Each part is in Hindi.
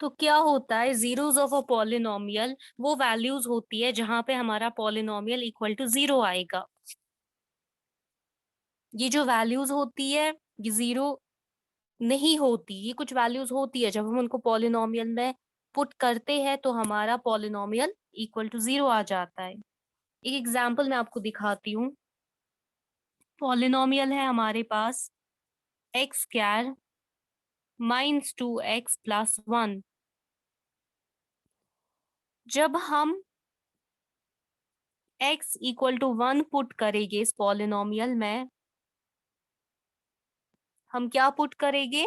तो क्या होता है, जीरोस ऑफ अ पॉलिनोमियल वो वैल्यूज होती है जहां पे हमारा पॉलिनोमियल इक्वल टू जीरो आएगा। ये जो वैल्यूज होती है ये जीरो नहीं होती, ये कुछ वैल्यूज होती है, जब हम उनको पॉलिनोमियल में पुट करते हैं तो हमारा पॉलिनोमियल इक्वल टू जीरो आ जाता है। एक एग्जांपल मैं आपको दिखाती हूँ। पॉलिनोमियल है हमारे पास एक्स स्क्वायर माइनस 2x+1। जब हम x इक्वल टू 1 पुट करेंगे इस पॉलिनोमियल में, हम क्या पुट करेंगे,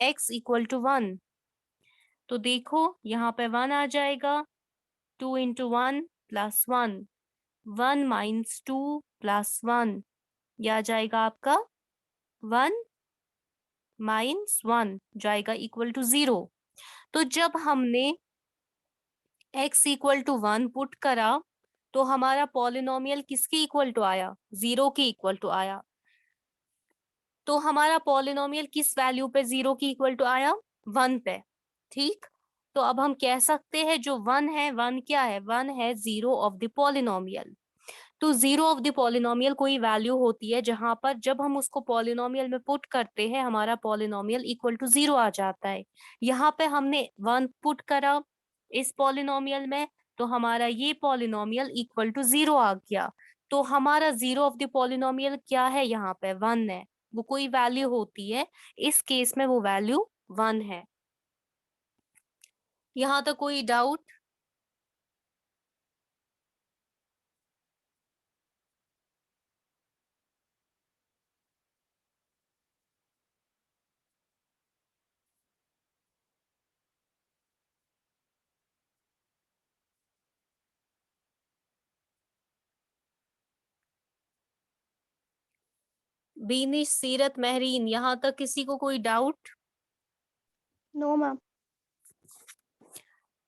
x इक्वल टू 1। तो देखो यहाँ पे 1 आ जाएगा, 2 × 1 + 1, 1 - 2 + 1, यह आ जाएगा आपका 1 - 1 जाएगा इक्वल टू 0। तो जब हमने x इक्वल टू 1 पुट करा तो हमारा पॉलिनोमियल किसके इक्वल टू आया, 0 के इक्वल टू आया। तो हमारा पॉलिनोमियल किस वैल्यू पे 0 की इक्वल टू आया, 1 पे। ठीक, तो अब हम कह सकते हैं जो 1 है, 1 क्या है, 1 है जीरो ऑफ द पॉलिनोमियल। तो जीरो ऑफ द पॉलिनोमियल कोई वैल्यू होती है जहां पर जब हम उसको पॉलिनोमियल में पुट करते हैं हमारा पॉलिनोमियल इक्वल टू 0 आ जाता है। यहाँ पे हमने 1 पुट करा इस पॉलिनोमियल में, तो हमारा ये पॉलिनोमियल इक्वल टू 0 आ गया। तो हमारा जीरो ऑफ द पॉलिनोमियल क्या है, यहाँ पे 1 है, वो कोई वैल्यू होती है, इस केस में वो वैल्यू 1 है। यहाँ तक कोई डाउट? बीनिश, सीरत, महरीन, यहाँ तक किसी को कोई डाउट? No ma'am.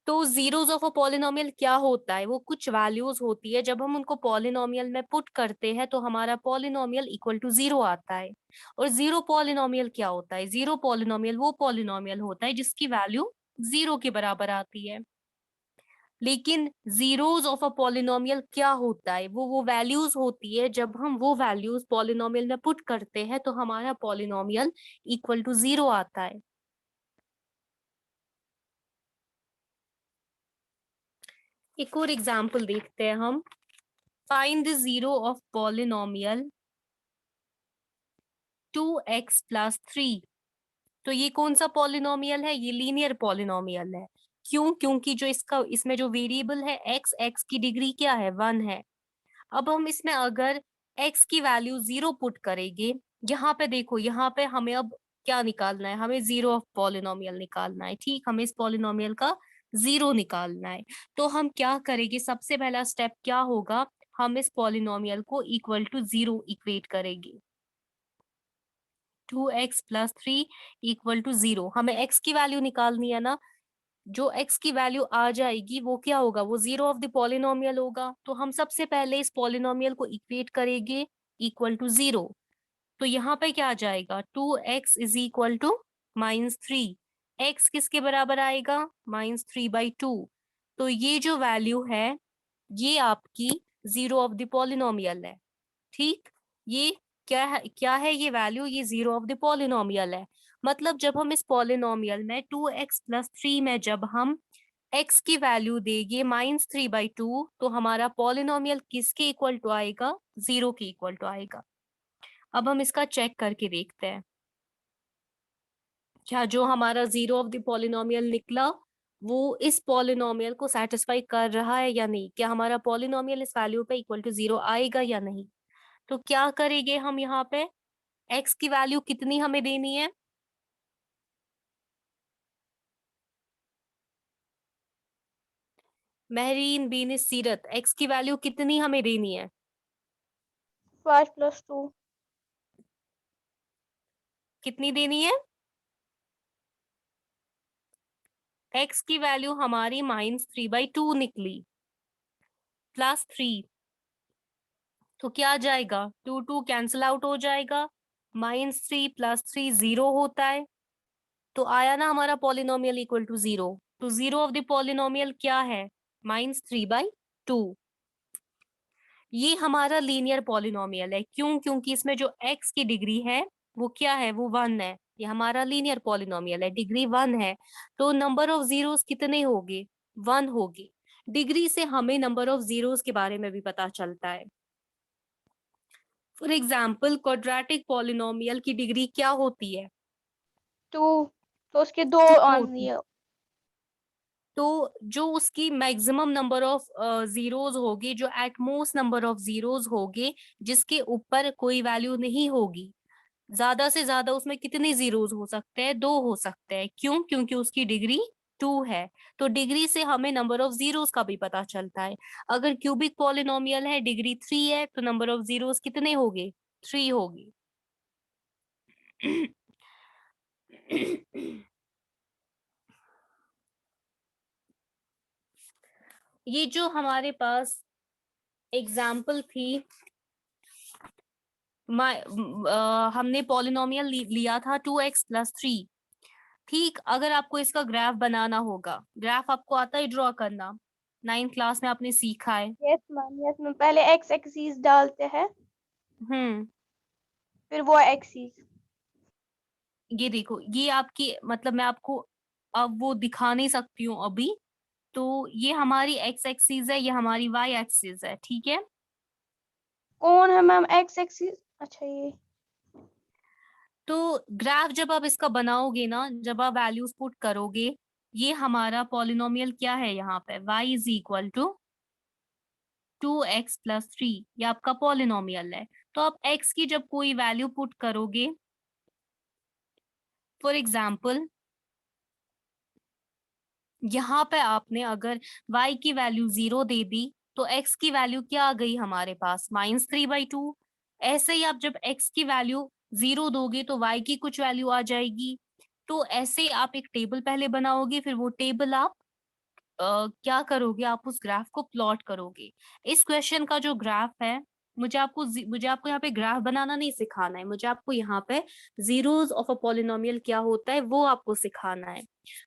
तो जीरोस ऑफ अ पॉलिनोमियल क्या होता है, वो कुछ वैल्यूज होती है, जब हम उनको पॉलिनोमियल में पुट करते हैं तो हमारा पॉलिनोमियल इक्वल टू 0 आता है। और जीरो पॉलिनोमियल क्या होता है, जीरो पॉलिनोमियल वो पॉलिनोमियल होता है जिसकी वैल्यू 0 के बराबर आती है। लेकिन जीरोस ऑफ अ पॉलिनोमियल क्या होता है, वो वैल्यूज होती है, जब हम वो वैल्यूज पॉलिनोमियल में पुट करते हैं तो हमारा पॉलिनोमियल इक्वल टू 0 आता है। एक और एग्जाम्पल देखते हैं हम। Find the zero of polynomial 2x+3। तो ये कौन सा पॉलिनोमियल है, ये लीनियर पॉलिनोमियल है। क्यों, क्योंकि जो इसका इसमें जो वेरिएबल है x, x की डिग्री क्या है, 1 है। अब हम इसमें अगर x की वैल्यू 0 पुट करेंगे, यहाँ पे देखो, यहाँ पे हमें अब क्या निकालना है, हमें जीरो ऑफ पॉलिनोमियल निकालना है। ठीक, हमें इस पॉलिनोमियल का जीरो निकालना है। तो हम क्या करेंगे, सबसे पहला स्टेप क्या होगा, हम इस पॉलिनोमियल को इक्वल टू 0 इक्वेट करेंगे। 2x+3 इक्वल टू 0, हमें x की वैल्यू निकालनी है ना। जो x की वैल्यू आ जाएगी वो क्या होगा, वो जीरो ऑफ द पॉलिनोमियल होगा। तो हम सबसे पहले इस पॉलिनोमियल को इक्वेट करेंगे इक्वल टू 0। तो यहाँ पे क्या आ जाएगा, 2x = -3। x किसके बराबर आएगा, -3/2। तो ये जो वैल्यू है ये आपकी जीरो ऑफ द पॉलिनोमियल है। ठीक, ये क्या है ये वैल्यू, ये जीरो ऑफ द पॉलिनोमियल है। मतलब जब हम इस पॉलिनोमियल में 2x+3 में जब हम x की वैल्यू देंगे -3/2 तो हमारा पॉलिनोमियल किसके इक्वल टू आएगा, 0 के इक्वल टू आएगा। अब हम इसका चेक करके देखते हैं, क्या जो हमारा जीरो ऑफ द पॉलिनोमियल निकला वो इस पॉलिनोमियल को सेटिस्फाई कर रहा है या नहीं, क्या हमारा पॉलिनोमियल इस वैल्यू पे इक्वल टू 0 आएगा या नहीं। तो क्या करेंगे हम, यहाँ पे x की वैल्यू कितनी हमें देनी है, महरीन, बीनिस, सीरत, x की वैल्यू कितनी हमें देनी है, 5 + 2। कितनी देनी है। x की वैल्यू हमारी -3/2 निकली, +3। तो क्या आ जाएगा, 2 2 कैंसिल आउट हो जाएगा, -3 + 3 0 होता है। तो आया ना हमारा पॉलिनोमियल इक्वल टू 0। तो 0 ऑफ द पॉलिनोमियल क्या है? -3/2। ये हमारा लीनियर पॉलिनोमियल है। क्यों? क्योंकि इसमें जो x की डिग्री है वो क्या है? वो 1 है। ये हमारा लीनियर पॉलिनोमियल है, डिग्री 1 है। तो नंबर ऑफ जीरोस कितने होंगे? 1 होगी। डिग्री से हमें नंबर ऑफ जीरोस के बारे में भी पता चलता है। फॉर एग्जाम्पल, क्वाड्रेटिक पॉलिनोमियल की डिग्री क्या होती है? 2। तो उसके दो 2 ऑन होती। ये तो जो उसकी मैक्सिमम नंबर ऑफ जीरोस होगी, जो एटमोस्ट नंबर ऑफ जीरोस होगे, जिसके ऊपर कोई वैल्यू नहीं होगी, ज्यादा से ज्यादा उसमें कितने जीरोस हो सकते हैं? 2 हो सकते हैं। क्यों? क्योंकि उसकी डिग्री 2 है। तो डिग्री से हमें नंबर ऑफ जीरोस का भी पता चलता है। अगर क्यूबिक पॉलिनोमियल है, डिग्री 3 है, तो नंबर ऑफ जीरोस कितने होंगे? 3 होगी। ये जो हमारे पास एग्जाम्पल थी, हमने पॉलिनोमियल लिया था 2x+3। ठीक, अगर आपको इसका ग्राफ बनाना होगा, ग्राफ आपको आता है ड्रॉ करना, 9th क्लास में आपने सीखा है। यस मैम पहले x एक्सिस डालते हैं हम्म। फिर वो एक्सिस। ये देखो, ये आपकी मतलब मैं आपको अब वो दिखा नहीं सकती हूँ अभी। तो ये हमारी x एक्सिस है, ये हमारी y एक्सिस है, ठीक है। कौन है मैम x एक्सिस? अच्छा ये। तो ग्राफ जब आप इसका बनाओगे ना, जब आप वैल्यूज पुट करोगे, ये हमारा पॉलिनोमियल क्या है यहाँ पे? y is equal to 2x+3। ये आपका पॉलिनोमियल है। तो आप x की जब कोई वैल्यू पुट करोगे, फॉर एग्जाम्पल यहाँ पे आपने अगर y की वैल्यू 0 दे दी, तो x की वैल्यू क्या आ गई हमारे पास? -3/2। ऐसे ही आप जब x की वैल्यू 0 दोगे तो y की कुछ वैल्यू आ जाएगी। तो ऐसे आप एक टेबल पहले बनाओगे, फिर वो टेबल आप क्या करोगे? आप उस ग्राफ को प्लॉट करोगे। इस क्वेश्चन का जो ग्राफ है, मुझे आपको यहाँ पे ग्राफ बनाना नहीं सिखाना है, मुझे आपको यहाँ पे जीरोस ऑफ अ पॉलिनोमियल क्या होता है वो आपको सिखाना है।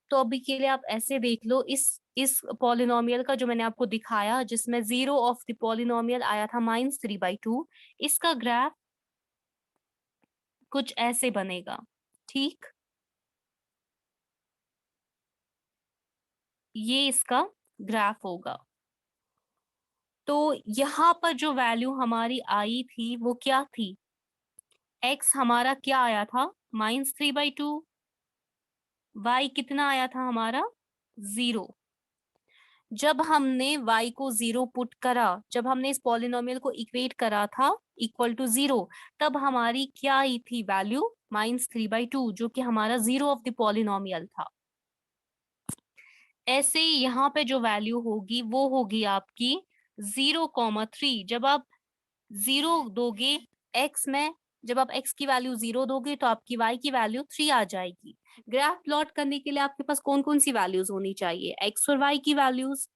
तो अभी के लिए आप ऐसे देख लो, इस पॉलिनोमियल का जो मैंने आपको दिखाया, जिसमें 0 ऑफ द पॉलिनोमियल आया था -3/2, इसका ग्राफ कुछ ऐसे बनेगा। ठीक, ये इसका ग्राफ होगा। तो यहाँ पर जो वैल्यू हमारी आई थी वो क्या थी? x हमारा क्या आया था? -3/2। y कितना आया था हमारा? 0। जब हमने y को 0 पुट करा, जब हमने इस पॉलिनोमियल को इक्वेट करा था इक्वल टू 0, तब हमारी क्या आई थी वैल्यू? -3/2, जो कि हमारा 0 ऑफ द पॉलिनोमियल था। ऐसे ही यहाँ पे जो वैल्यू होगी वो होगी आपकी 0,3। जब आप 0 दोगे x में, जब आप x की वैल्यू 0 दोगे तो आपकी y की वैल्यू 3 आ जाएगी। ग्राफ प्लॉट करने के लिए आपके पास कौन कौन सी वैल्यूज होनी चाहिए? x और y की वैल्यूज।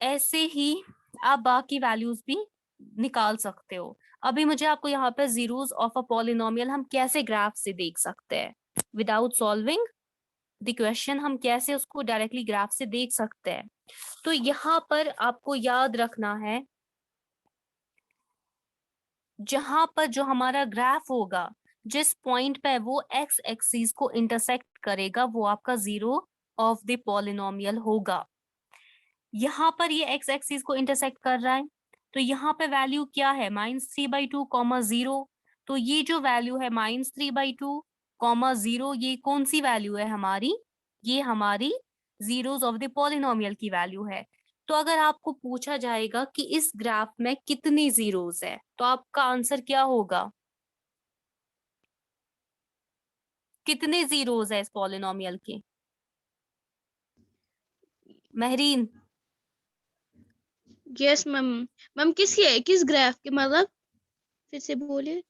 ऐसे ही आप बाकी वैल्यूज भी निकाल सकते हो। अभी मुझे आपको यहाँ पे जीरोस ऑफ अ पॉलिनोमियल हम कैसे ग्राफ से देख सकते हैं विदाउट सॉल्विंग द क्वेश्चन, हम कैसे उसको डायरेक्टली ग्राफ से देख सकते हैं। तो यहाँ पर आपको याद रखना है, जहां पर जो हमारा ग्राफ होगा, जिस पॉइंट पे वो एक्स एक्सिस को इंटरसेक्ट करेगा, वो आपका 0 ऑफ द पॉलिनोमियल होगा। यहाँ पर ये एक्स एक्सिस को इंटरसेक्ट कर रहा है, तो यहाँ पे वैल्यू क्या है? -3/2, 0। तो ये जो वैल्यू है -3/2, 0, ये कौन सी वैल्यू है हमारी? ये हमारी जीरोस ऑफ द पॉलिनोमियल की वैल्यू है। तो अगर आपको पूछा जाएगा कि इस ग्राफ में कितनी जीरोस है, तो आपका आंसर क्या होगा? कितने जीरोस है इस पॉलिनोमियल के? Mehreen, yes ma'am. मैम किस ग्राफ के मतलब फिर से बोलिए।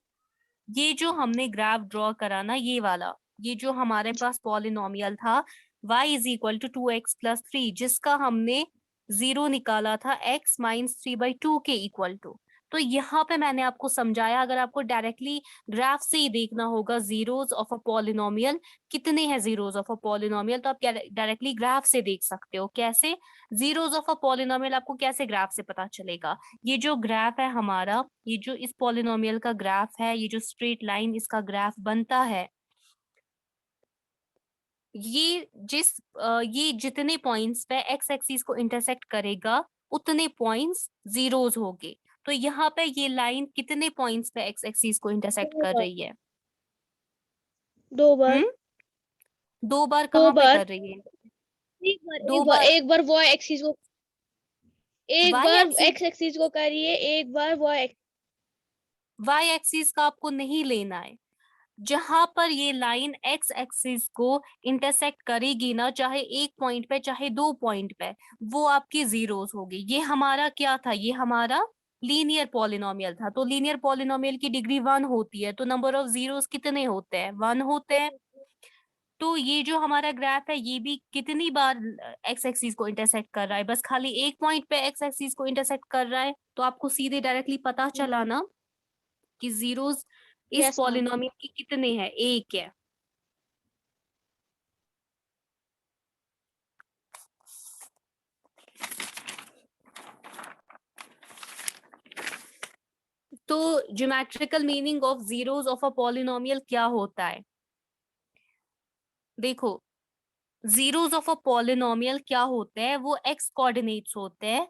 ये जो हमने ग्राफ ड्रॉ करा ना, ये वाला, ये जो हमारे पास पॉलिनोमियल था y is equal to 2x+3, जिसका हमने 0 निकाला था x -3/2 के इक्वल टू। तो यहाँ पे मैंने आपको समझाया, अगर आपको डायरेक्टली ग्राफ से ही देखना होगा जीरोस ऑफ अ पॉलिनोमियल कितने हैं जीरोस ऑफ अ पॉलिनोमियल, तो आप डायरेक्टली ग्राफ से देख सकते हो। कैसे? जीरोस ऑफ अ पॉलिनोमियल आपको कैसे ग्राफ से पता चलेगा? ये जो ग्राफ है हमारा, ये जो इस पॉलिनोमियल का ग्राफ है, ये जो स्ट्रेट लाइन इसका ग्राफ बनता है, ये जितने पॉइंट्स पे एक्स एक्सिस को इंटरसेक्ट करेगा उतने पॉइंट्स जीरोस होंगे। तो यहाँ पे ये लाइन कितने पॉइंट्स पे एक्स एक्सिस को इंटरसेक्ट दो कर बार, रही है? दो बार, हम्म, दो बार दो कहाँ पे बार, कर रही है? एक बार, दो एक बार, बार एक बार वाई एक्सिस को, एक वाई बार एक्सिस, एक्स एक्सिस को करिए, एक बार वाई। वाई एक्सिस का आपको नहीं लेना है। जहां पर ये लाइन एक्स एक्सिस को इंटरसेक्ट करेगी ना, चाहे एक पॉइंट पे चाहे दो पॉइंट पे, वो आपकी जीरोस होगी। ये हमारा क्या था? ये हमारा लीनियर पॉलिनोमियल था। तो लीनियर पॉलिनोमियल की डिग्री 1 होती है, तो नंबर ऑफ जीरोस कितने होते हैं? 1 होते हैं। तो ये जो हमारा ग्राफ है ये भी कितनी बार एक्स एक्सिस को इंटरसेक्ट कर रहा है? बस खाली एक पॉइंट पे एक्स एक्सिस को इंटरसेक्ट कर रहा है। तो आपको सीधे डायरेक्टली पता चला ना कि जीरोस इस यस मैम। पॉलिनोमियल की कितने हैं? एक है। तो geometrical meaning of zeros of a polynomial क्या होता है? देखो, जीरोस ऑफ अ पॉलिनोमियल क्या होते हैं? वो एक्स कोऑर्डिनेट्स होते हैं।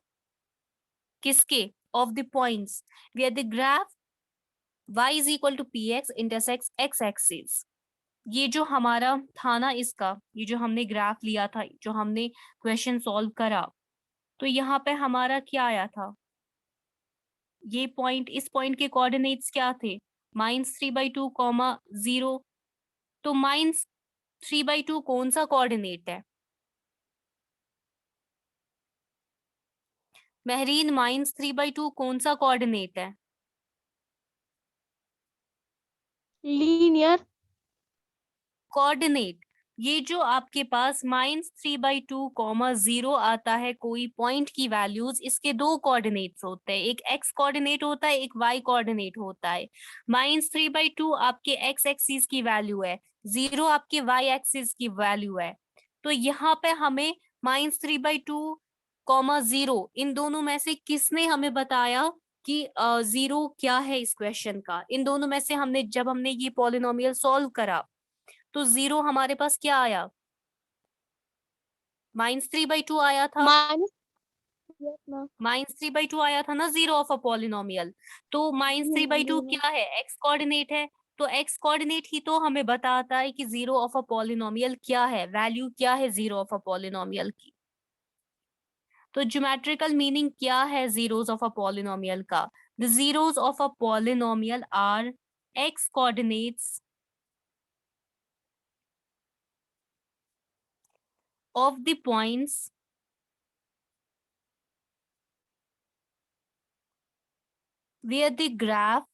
किसके? Of the points where the graph y is equal to P X intersects X axis. ये जो हमारा था ना, इसका ये जो हमने ग्राफ लिया था, जो हमने क्वेश्चन सॉल्व करा, तो यहाँ पे हमारा क्या आया था? ये पॉइंट, इस पॉइंट के कोऑर्डिनेट्स क्या थे? -3/2, 0। तो -3/2 कौन सा कोऑर्डिनेट है? महरीन, -3/2 कौन सा कोऑर्डिनेट है? लीनियर। कोऑर्डिनेट, ये जो आपके पास -3/2, 0 आता है कोई पॉइंट की वैल्यूज, इसके दो कोऑर्डिनेट्स होते हैं, एक एक्स कोऑर्डिनेट होता है, एक वाई कोऑर्डिनेट होता है। -3/2 आपके एक्स एक्सिस की वैल्यू है, 0 आपके वाई एक्सिस की वैल्यू है। तो यहाँ पे हमें -3/2, 0 इन दोनों में से किसने हमें बताया कि 0 क्या है इस क्वेश्चन का? इन दोनों में से हमने, जब हमने ये पॉलिनोमियल सॉल्व करा, तो 0 हमारे पास क्या आया? -3/2 आया था। माइनस। Yes ma'am. -3/2 आया था ना, 0 ऑफ अ पॉलिनोमियल। तो -3/2 क्या है? एक्स कोऑर्डिनेट है। तो एक्स कोऑर्डिनेट ही तो हमें बताता है कि 0 ऑफ अ पॉलिनोमियल क्या है, वैल्यू क्या है 0 ऑफ अ पॉलिनोमियल की। तो ज्योमेट्रिकल मीनिंग क्या है जीरोस ऑफ अ पॉलिनोमियल का? The zeros of a polynomial are X coordinates of the points where the graph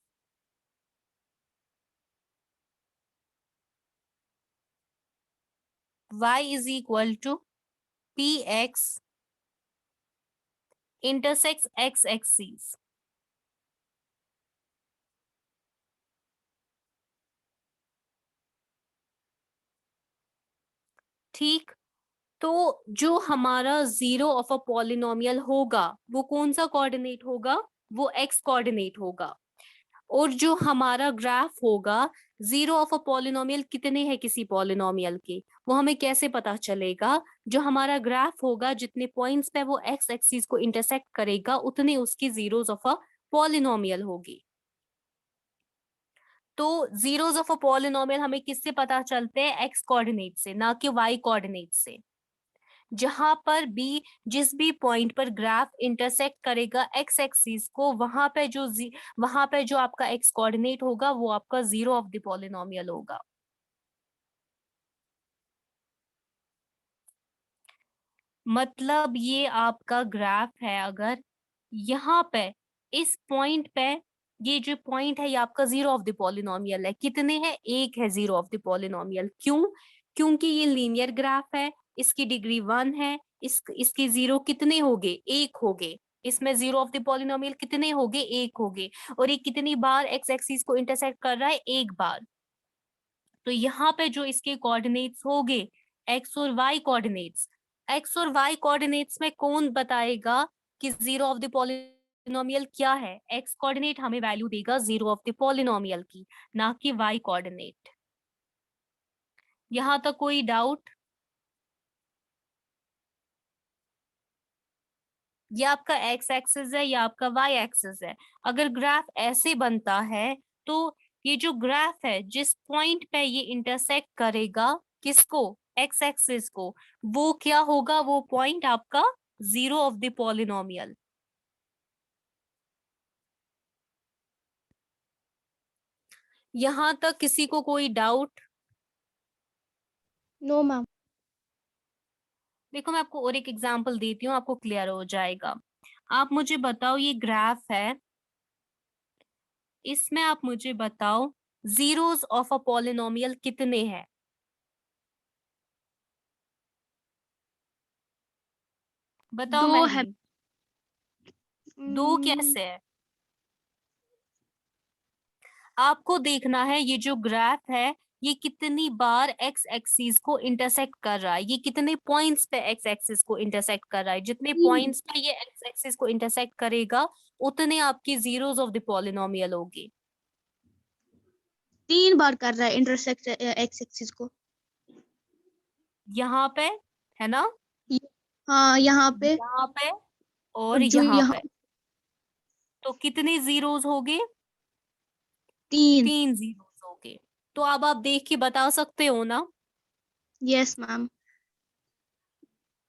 y is equal to px intersects x axis। ठीक। तो जो हमारा 0 ऑफ अ पॉलिनोमियल होगा वो कौन सा कोऑर्डिनेट होगा? वो एक्स कोऑर्डिनेट होगा। और जो हमारा ग्राफ होगा, 0 ऑफ अ पॉलिनोमियल कितने हैं किसी पॉलिनोमियल के, वो हमें कैसे पता चलेगा? जो हमारा ग्राफ होगा, जितने पॉइंट्स पे वो एक्स एक्सिस को इंटरसेक्ट करेगा उतने उसकी जीरोस ऑफ अ पॉलिनोमियल होगी। तो जीरोस ऑफ अ पॉलिनोमियल हमें किससे पता चलते हैं? एक्स कोऑर्डिनेट से, ना कि वाई कोऑर्डिनेट से। जहां पर भी, जिस भी पॉइंट पर ग्राफ इंटरसेक्ट करेगा एक्स एक्सिस को, वहां पे जो आपका एक्स कोऑर्डिनेट होगा वो आपका 0 ऑफ द पॉलिनोमियल होगा। मतलब ये आपका ग्राफ है, अगर यहाँ पे इस पॉइंट पे, ये जो पॉइंट है ये आपका 0 ऑफ द पॉलिनोमियल है। कितने हैं? एक है 0 ऑफ द पॉलिनोमियल। क्यों? क्योंकि ये लीनियर ग्राफ है, इसकी डिग्री 1 है, इसकी 0 कितने हो गए? एक हो गए। इसमें जीरो ऑफ द पॉलिनोमियल कितने हो गए, एक हो गए, और ये कितनी बार एक्स एक्सिस को इंटरसेक्ट कर रहा है, एक बार। तो यहाँ पे जो इसके कोऑर्डिनेट्स हो गए एक्स और वाई कोऑर्डिनेट्स, एक्स और वाई कोऑर्डिनेट्स में कौन बताएगा कि जीरो ऑफ द पॉलिनोमियल क्या है? एक्स कोऑर्डिनेट हमें वैल्यू देगा जीरो ऑफ द पॉलिनोमियल की, ना कि वाई कोऑर्डिनेट। यहाँ तक कोई डाउट? ये आपका एक्स एक्सिस है, या आपका वाई एक्सिस है। अगर ग्राफ ऐसे बनता है तो ये जो ग्राफ है जिस पॉइंट पे ये इंटरसेक्ट करेगा किसको, एक्स एक्सिस को, वो क्या होगा, वो पॉइंट आपका जीरो ऑफ द पॉलिनोमियल। यहां तक किसी को कोई डाउट? No ma'am. देखो मैं आपको और एक एग्जांपल देती हूँ, आपको क्लियर हो जाएगा। आप मुझे बताओ, ये ग्राफ है, इसमें आप मुझे बताओ जीरोस ऑफ अ पॉलिनोमियल कितने हैं? बताओ 2 है। मेहरी। दो हम्म, कैसे है? आपको देखना है ये जो ग्राफ है ये कितनी बार एक्स एक्सिस को इंटरसेक्ट कर रहा है, ये कितने पॉइंट्स पे एक्स एक्सिस को इंटरसेक्ट कर रहा है। जितने 3 पॉइंट्स पे ये एक्स एक्सिस को इंटरसेक्ट करेगा उतने आपकी जीरोस ऑफ द पॉलिनोमियल होगी। 3 बार कर रहा है इंटरसेक्ट एक्स एक्सिस को। यहाँ पे है ना, ये- हाँ, यहाँ पे। यहाँ पे और और जो यहाँ यहाँ पे, तो कितने जीरोस हो गए? 3। 3 जीरोस हो गए। तो अब आप देख के बता सकते हो ना? Yes ma'am.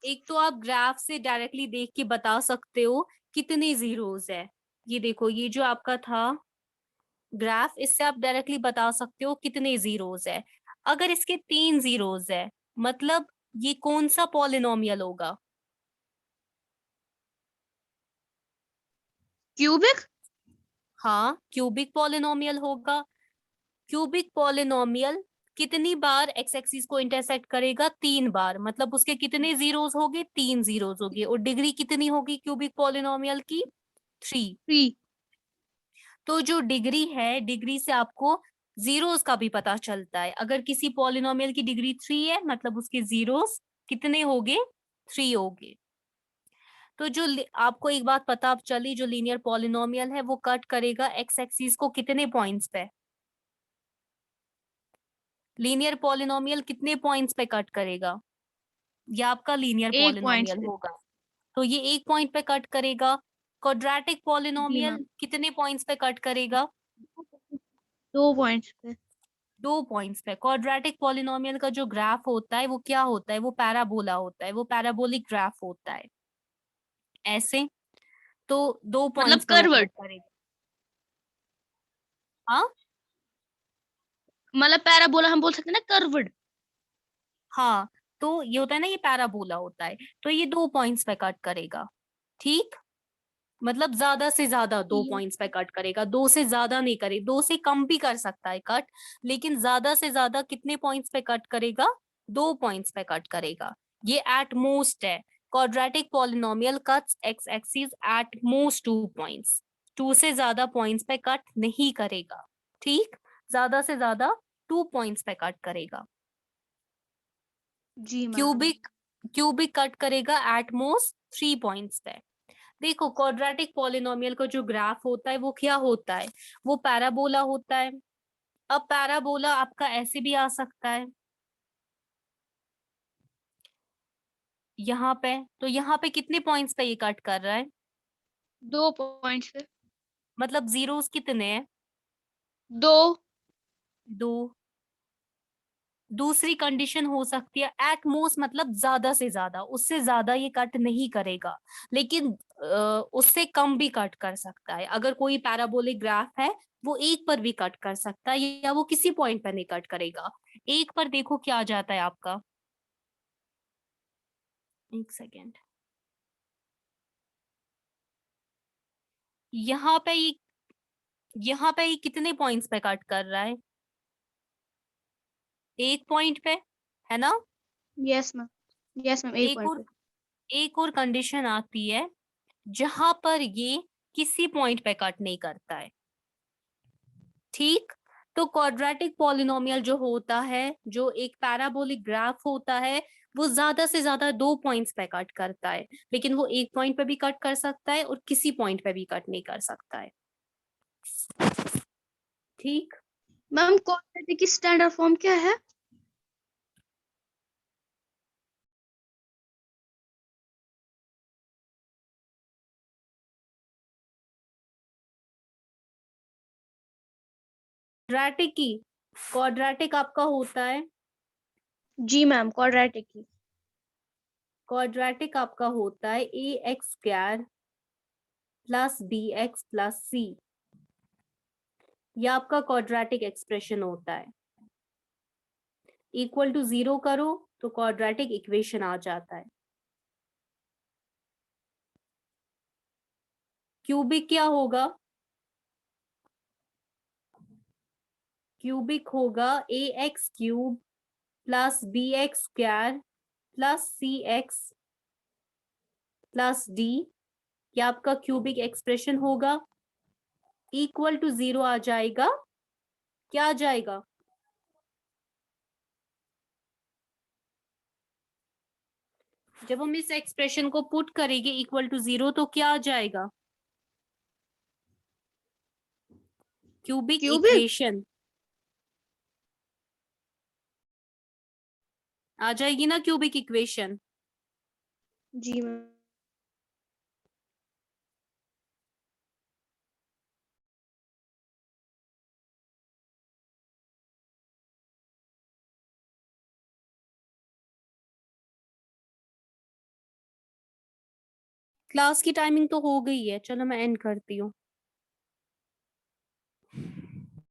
एक तो आप ग्राफ से डायरेक्टली देख के बता सकते हो कितने जीरोस है। ये देखो, ये जो आपका था ग्राफ, इससे आप डायरेक्टली बता सकते हो कितने जीरोस है। अगर इसके 3 जीरोस है मतलब ये कौन सा पॉलिनोमियल होगा? क्यूबिक। हाँ, क्यूबिक पॉलिनोमियल होगा। क्यूबिक पॉलिनोमियल कितनी बार एक्स एक्सिस को इंटरसेक्ट करेगा? 3 बार, मतलब उसके कितने जीरोस होंगे? 3 जीरोस होंगे। और डिग्री कितनी होगी क्यूबिक पॉलिनोमियल की? 3। 3। तो जो डिग्री है, डिग्री से आपको जीरोस का भी पता चलता है। अगर किसी पॉलिनोमियल की डिग्री 3 है मतलब उसके जीरोस कितने होंगे? 3 होंगे। तो जो आपको एक बात पता चली, जो लीनियर पॉलिनोमियल है वो कट करेगा एक्स एक्सिस को कितने पॉइंट्स पे? लीनियर पॉलिनोमियल कितने पॉइंट्स पे कट करेगा? या आपका लीनियर 1 पॉइंट पॉलिनोमियल पे। होगा, तो ये एक पॉइंट पे कट करेगा। क्वाड्रेटिक जी मैम। पॉलिनोमियल कितने पॉइंट्स पे कट करेगा? 2 पॉइंट्स पे। 2 पॉइंट्स पे। क्वाड्रेटिक पॉलिनोमियल का जो ग्राफ होता है वो क्या होता है? वो पैराबोला होता है, वो पैराबोलिक ग्राफ होता है ऐसे। तो 2 मतलब पॉइंट्स पे वो कट कर्व्ड। करेगा। हाँ, मतलब पैराबोला हम बोल सकते हैं ना, कर्व्ड। हाँ, तो ये होता है ना, ये पैराबोला होता है। तो ये 2 पॉइंट्स पे कट करेगा, ठीक। मतलब ज्यादा से ज्यादा 2 पॉइंट्स पे कट करेगा, 2 से ज्यादा नहीं करे, 2 से कम भी कर सकता है कट, लेकिन ज्यादा से ज्यादा कितने पॉइंट्स पे कट करेगा? 2 पॉइंट्स पे कट करेगा। ये एट मोस्ट है। Quadratic polynomial cuts x axis at most 2 points. 2 से ज्यादा पॉइंट्स पे कट नहीं करेगा, ठीक। ज्यादा से ज्यादा 2 पॉइंट्स पे कट करेगा। जी मैम। क्यूबिक क्यूबिक कट करेगा एट मोस्ट 3 पॉइंट्स पे। देखो, क्वाड्रेटिक पॉलिनोमियल का जो ग्राफ होता है वो क्या होता है? वो पैराबोला होता है। अब पैराबोला आपका ऐसे भी आ सकता है यहाँ पे। तो यहाँ पे कितने पॉइंट्स पे ये कट कर रहा है? 2 पॉइंट्स पे। मतलब जीरोस कितने हैं? 2। 2। दूसरी कंडीशन हो सकती है एट मोस्ट, मतलब ज्यादा से ज्यादा, उससे ज्यादा ये कट नहीं करेगा, लेकिन उससे कम भी कट कर सकता है। अगर कोई पैराबोलिक ग्राफ है वो एक पर भी कट कर सकता है, या वो किसी पॉइंट पर नहीं कट करेगा। एक पर देखो क्या आ जाता है आपका, एक सेकेंड। यहाँ पे ये यहाँ पे ये कितने पॉइंट्स पे कट कर रहा है? एक पॉइंट पे, है ना। Yes ma'am. यस मैम, 1 एक पॉइंट और पे। एक और कंडीशन आती है जहां पर ये किसी पॉइंट पे कट नहीं करता है। ठीक, तो क्वाड्रेटिक पॉलिनोमियल जो होता है, जो एक पैराबोलिक ग्राफ होता है, वो ज्यादा से ज्यादा 2 पॉइंट्स पे कट करता है, लेकिन वो एक पॉइंट पे भी कट कर सकता है और किसी पॉइंट पे भी कट नहीं कर सकता है। ठीक, मैम क्वाड्रेटिक की स्टैंडर्ड फॉर्म क्या है? क्वाड्रेटिक आपका होता है, जी मैम, क्वाड्रेटिक की। क्वाड्रेटिक आपका होता है a x square plus b x plus c. यह आपका क्वाड्रेटिक एक्सप्रेशन होता है। इक्वल टू 0 करो तो क्वाड्रेटिक इक्वेशन आ जाता है। क्यूबिक क्या होगा? क्यूबिक होगा a x cube plus b x square plus c x plus d. क्या आपका क्यूबिक एक्सप्रेशन होगा? इक्वल टू 0 आ जाएगा। क्या आ जाएगा? जब हम इस एक्सप्रेशन को पुट करेंगे इक्वल टू 0 तो क्या आ जाएगा? Cubic cubic. इक्वेशन आ जाएगी ना, क्यूबिक इक्वेशन। जी मैम। क्लास की टाइमिंग तो हो गई है, चलो मैं एंड करती हूँ।